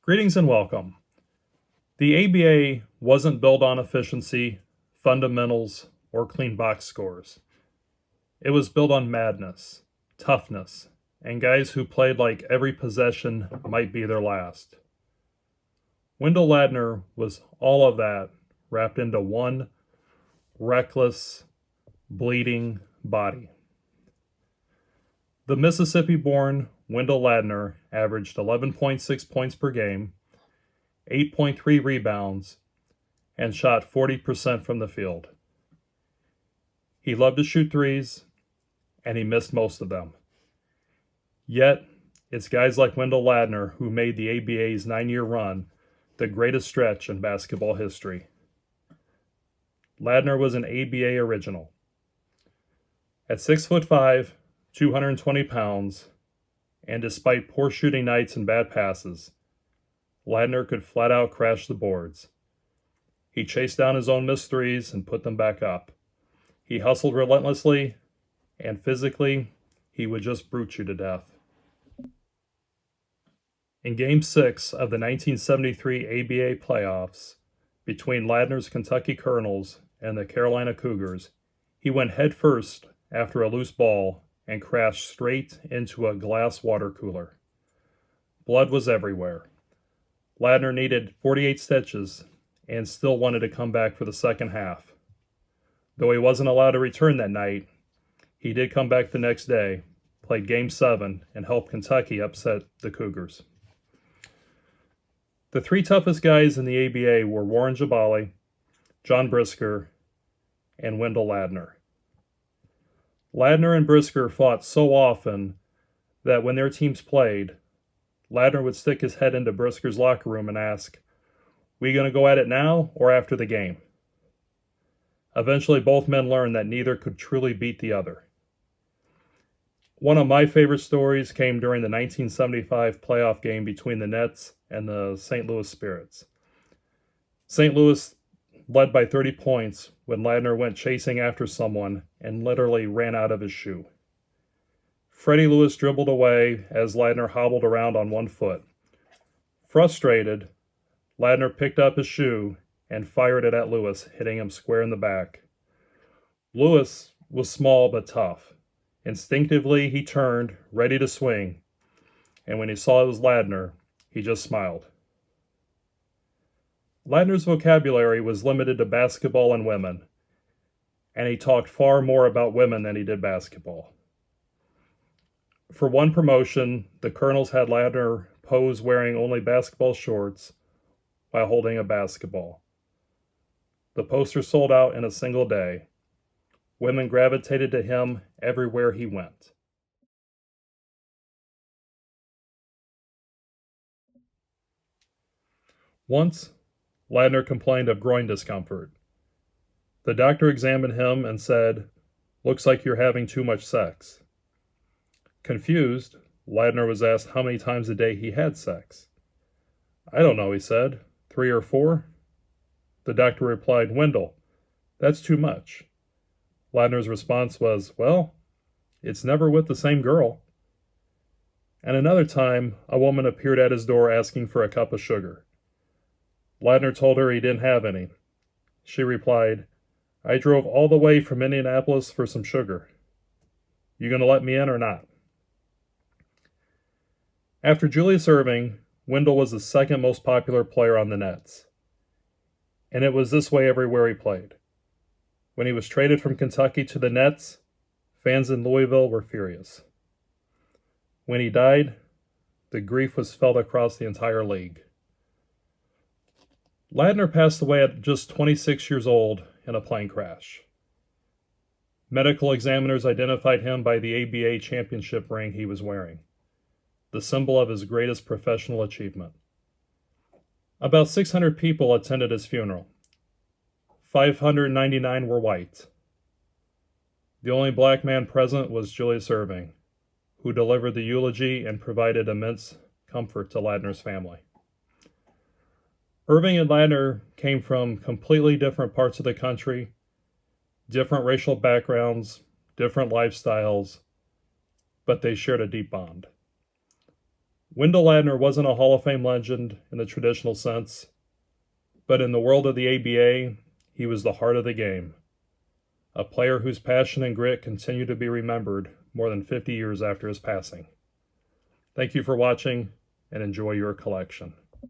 Greetings and welcome. The ABA wasn't built on efficiency, fundamentals, or clean box scores. It was built on madness, toughness, and guys who played like every possession might be their last. Wendell Ladner was all of that wrapped into one reckless, bleeding body. The Mississippi-born Wendell Ladner averaged 11.6 points per game, 8.3 rebounds, and shot 40% from the field. He loved to shoot threes, and he missed most of them. Yet, it's guys like Wendell Ladner who made the ABA's 9-year run the greatest stretch in basketball history. Ladner was an ABA original. At 6'5", 220 pounds, and despite poor shooting nights and bad passes, Ladner could flat out crash the boards. He chased down his own missed threes and put them back up. He hustled relentlessly, and physically, he would just brute you to death. In Game 6 of the 1973 ABA playoffs, between Ladner's Kentucky Colonels and the Carolina Cougars, he went headfirst after a loose ball and crashed straight into a glass water cooler. Blood was everywhere. Ladner needed 48 stitches and still wanted to come back for the second half. Though he wasn't allowed to return that night, he did come back the next day, played Game 7, and helped Kentucky upset the Cougars. The three toughest guys in the ABA were Warren Jabali, John Brisker, and Wendell Ladner. Ladner and Brisker fought so often that when their teams played, Ladner would stick his head into Brisker's locker room and ask, "We going to go at it now or after the game?" Eventually, both men learned that neither could truly beat the other. One of my favorite stories came during the 1975 playoff game between the Nets and the St. Louis Spirits. St. Louis led by 30 points when Ladner went chasing after someone and literally ran out of his shoe. Freddie Lewis dribbled away as Ladner hobbled around on one foot. Frustrated, Ladner picked up his shoe and fired it at Lewis, hitting him square in the back. Lewis was small but tough. Instinctively, he turned, ready to swing, and when he saw it was Ladner, he just smiled. Ladner's vocabulary was limited to basketball and women, and he talked far more about women than he did basketball. For one promotion, the Colonels had Ladner pose wearing only basketball shorts while holding a basketball. The poster sold out in a single day. Women gravitated to him everywhere he went. Once, Ladner complained of groin discomfort. The doctor examined him and said, "Looks like you're having too much sex." Confused, Ladner was asked how many times a day he had sex. "I don't know," he said. 3 or 4? The doctor replied, "Wendell, that's too much." Ladner's response was, "Well, it's never with the same girl." And another time, a woman appeared at his door asking for a cup of sugar. Ladner told her he didn't have any. She replied, "I drove all the way from Indianapolis for some sugar. You gonna let me in or not?" After Julius Erving, Wendell was the second most popular player on the Nets. And it was this way everywhere he played. When he was traded from Kentucky to the Nets, fans in Louisville were furious. When he died, the grief was felt across the entire league. Ladner passed away at just 26 years old in a plane crash. Medical examiners identified him by the ABA championship ring he was wearing, the symbol of his greatest professional achievement. About 600 people attended his funeral. 599 were white. The only black man present was Julius Erving, who delivered the eulogy and provided immense comfort to Ladner's family. Erving and Ladner came from completely different parts of the country, different racial backgrounds, different lifestyles, but they shared a deep bond. Wendell Ladner wasn't a Hall of Fame legend in the traditional sense, but in the world of the ABA, he was the heart of the game. A player whose passion and grit continue to be remembered more than 50 years after his passing. Thank you for watching, and enjoy your collection.